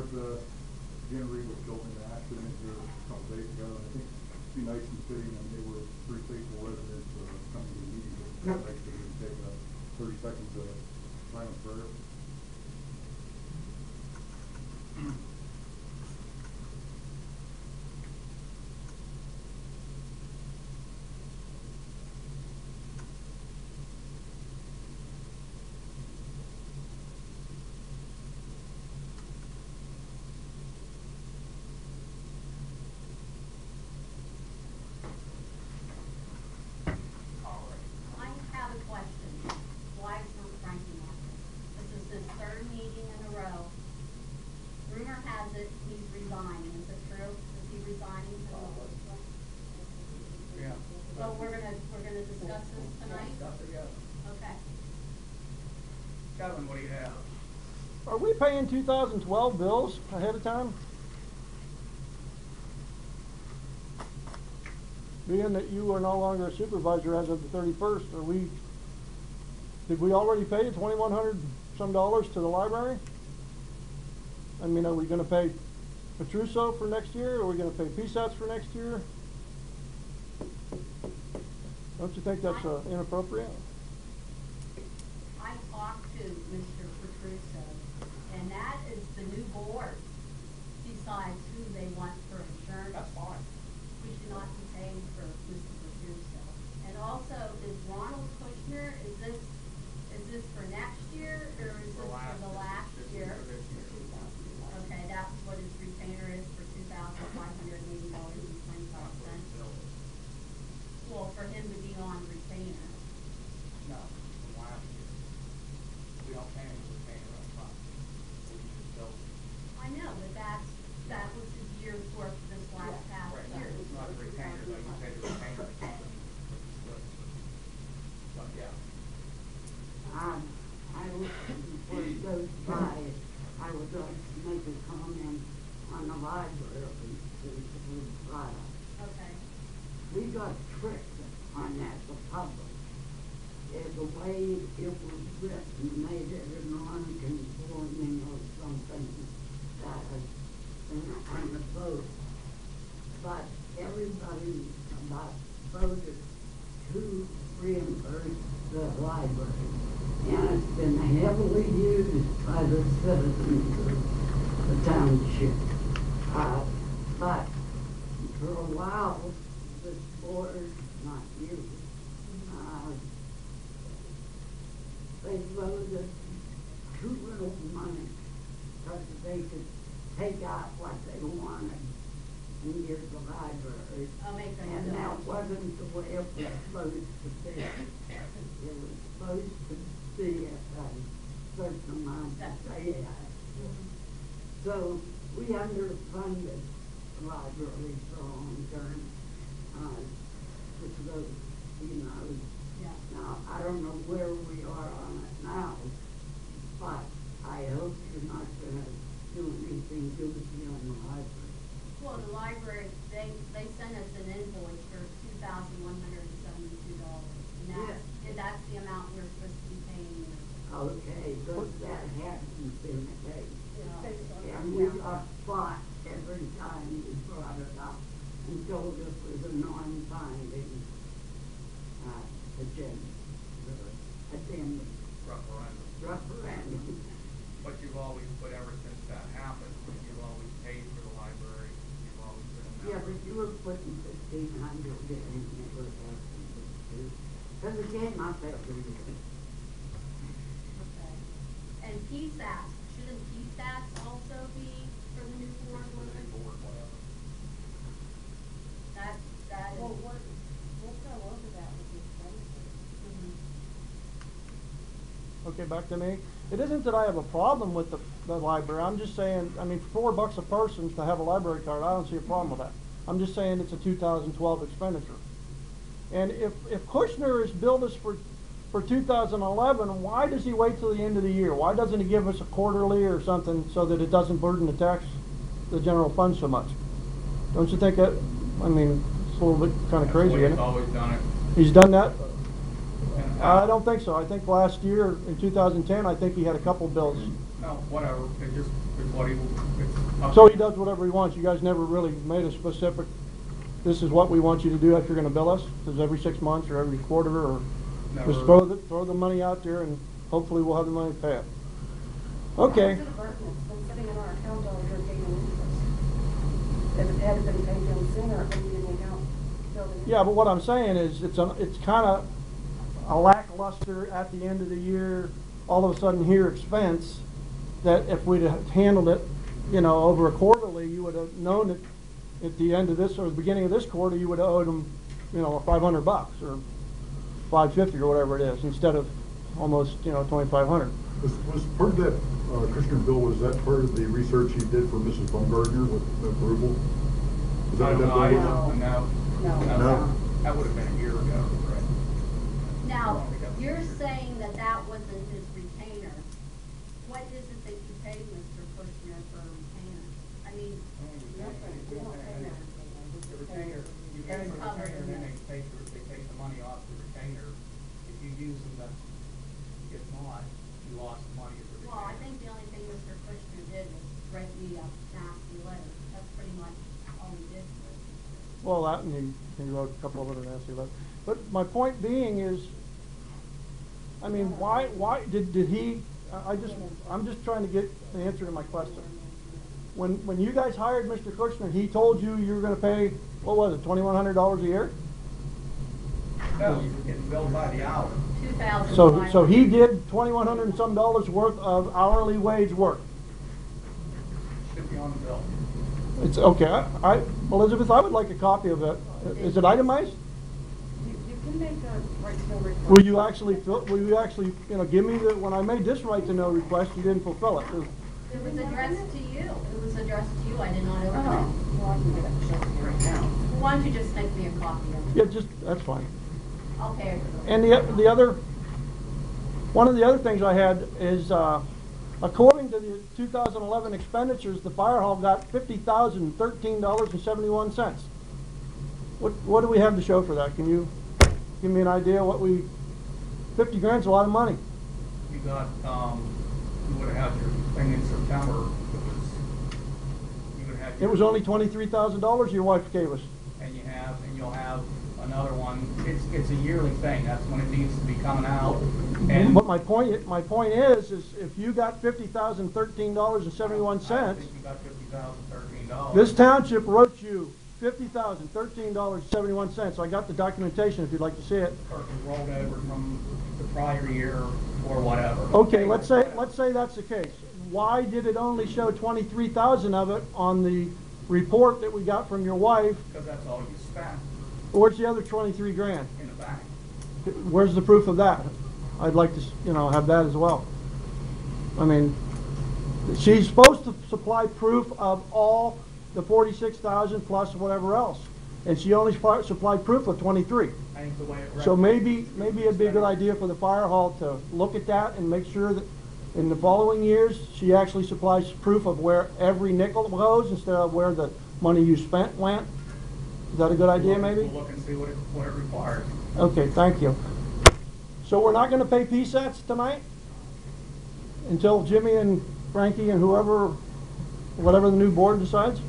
course, Jen Reed was killed in an accident here a couple days ago, and I think it'd be nice and fitting, and they were three faithful residents coming to the meeting. I'd like to take 30 seconds of silent prayer. So we're gonna discuss this tonight? Okay. Kevin, what do you have? Are we paying 2012 bills ahead of time? Being that you are no longer a supervisor as of the 31st, did we already pay the $2,100 some to the library? I mean, are we gonna pay Petruso for next year? Are we gonna pay PSATs for next year? Don't you think that's inappropriate? I talked to Mr. Petruso, and that is the new board decides who they want for insurance. That's fine. We should not be paying for Mr. Petruso. And also, is Ronald Kushner, is this for next year, or is this for the last year? Okay, that's what his retainer is for $2,580.25. Well, for him to be on retainer. No, from last year. We don't pay any retainer up front. We just bill. I know, but that was his year's worth this last half Right, year. it's not a retainer, though, you pay the retainer or something. But yeah. I would, before it goes by, I would like to make a comment on the library, since it was brought up. Okay. We got tricked on that, the public. The way it was written made it a non-conforming or something on the vote. But everybody voted to reimburse the library. And it's been heavily used by the citizens of the township. But for a while, this board, not you, they voted too little money because they could take out what they wanted and give the library. I'll make that. And that wasn't the way it was supposed to be. It was supposed to be at a certain amount that they had. So we underfunded the library for a long term. With those, Yeah. now, I don't know where we are on it now, but I hope you're not gonna do anything goofy on the library. Well, the library, they sent us an invoice for $2,172. And that's the amount we're supposed to be paying. Okay, but that hasn't been paid. No. And we got fought every time you brought it up and told us it was a non-binding agenda. Referendum. But you've always, but ever since that happened, you've always paid for the library, you've always been a member. Yeah, but you were putting 1,500 in and it was asking for two. Because it came up every year. Okay. And PSATs, shouldn't PSATs also be for the new board? Board, whatever. That is. Well, we'll go over that with the expenses. Okay, back to me. It isn't that I have a problem with the library. I'm just saying, I mean, for $4 a person to have a library card, I don't see a problem with that. I'm just saying it's a 2012 expenditure. And if Kushner has billed us for 2011, why does he wait till the end of the year? Why doesn't he give us a quarterly or something so that it doesn't burden the general fund so much? Don't you think that, I mean, it's a little bit kind of crazy, isn't it? He's always done it. He's done that? And, I don't think so. I think last year, in 2010, I think he had a couple bills. No, whatever, it just, It's what he, it's up So to he does whatever he wants. You guys never really made a specific, this is what we want you to do if you're gonna bill us? Is it every 6 months or every quarter, or Never. just throw the money out there and hopefully we'll have the money to pay it? Okay. It's a burden. It's been sitting in our account all year paying interest. If it had been paid down sooner, it would be in the account. building. Yeah, but what I'm saying is, it's kind of a lackluster at the end of the year, all of a sudden here expense, that if we'd have handled it, you know, over a quarterly, you would have known that at the end of this, or the beginning of this quarter, you would have owed them, you know, $500 or $550 or whatever it is, instead of almost, you know, $2,500. Was part of that, Commissioner Bill, was that part of the research he did for Mrs. Baumgartner with the approval? Was that I don't know, I what- don't know. No. That would have been a year ago, right? Now, you're saying that that wasn't his retainer. What is it that you paid Mr. Kushner for a retainer? I mean, The retainer, you pay It's for the covered retainer, in then it. they take the money off the retainer. If you use them, that's, if not, you lost the money as a retainer. well, I think the only thing Mr. Kushner did was write me a nasty letter. That's pretty much all he did for it. Well, that, and he wrote a couple of other nasty letters. But my point being is, I mean, why did he, I'm just trying to get the answer to my question. When you guys hired Mr. Kushner, he told you were gonna pay, what was it, $2,100 a year? No, you're getting billed by the hour. So he did $2,100 and some dollars worth of hourly wage work. Should be on the bill. It's, okay, Elizabeth, I would like a copy of it. Is it itemized? You can make a right to know request. Will you actually, you know, give me the, when I made this right to know request, you didn't fulfill it. It was addressed to you. It was addressed to you. I did not open it. Oh, well, I can get it shown here right now. Why don't you just make me a copy of Yeah, it? just, that's fine. I'll pay it. And the other, one of the other things I had is, according to the 2011 expenditures, the fire hall got $50,013.71. What do we have to show for that? Can you give me an idea what 50 grand's a lot of money. You got, you would have had your thing in September, you would have. It was only $23,000 your wife gave us. And you'll have another one, it's a yearly thing, that's when it needs to be coming out. And But my point is if you got $50,013.71, I think you got $50,013. this township wrote you $50,013.71. I got the documentation if you'd like to see it. Or it was rolled over from the prior year or whatever. Okay, let's say that's the case. Why did it only show 23,000 of it on the report that we got from your wife? Because that's all you spent Where's the other 23 grand? in the bank. Where's the proof of that? I'd like to, you know, have that as well. I mean, she's supposed to supply proof of all the 46,000 plus whatever else, and she only supplied proof of 23. I think the way it So read- maybe it'd be a good idea for the fire hall to look at that and make sure that in the following years, she actually supplies proof of where every nickel goes instead of where the money you spent went. Is that a good idea, maybe? We'll look and see what it requires. Okay, thank you. So we're not gonna pay PSATs tonight? Until Jimmy and Frankie and whoever, whatever the new board decides?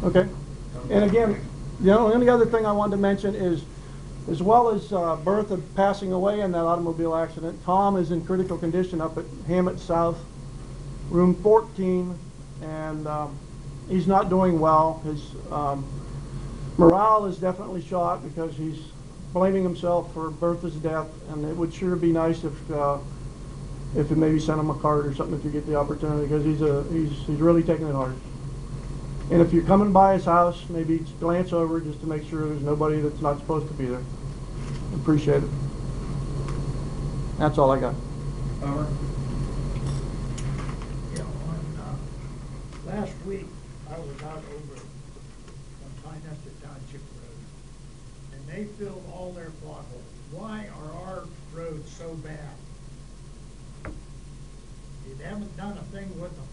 Okay. And again, the only other thing I wanted to mention is, as well as Bertha passing away in that automobile accident, Tom is in critical condition up at Hammett South, room 14, and he's not doing well. His morale is definitely shot because he's blaming himself for Bertha's death, and it would sure be nice if you maybe sent him a card or something if you get the opportunity, because he's really taking it hard. And if you're coming by his house, maybe glance over just to make sure there's nobody that's not supposed to be there. Appreciate it. That's all I got. Over. Yeah, last week, I was out over on Pinester Township Road, and they filled all their potholes. Why are our roads so bad? You haven't done a thing with them.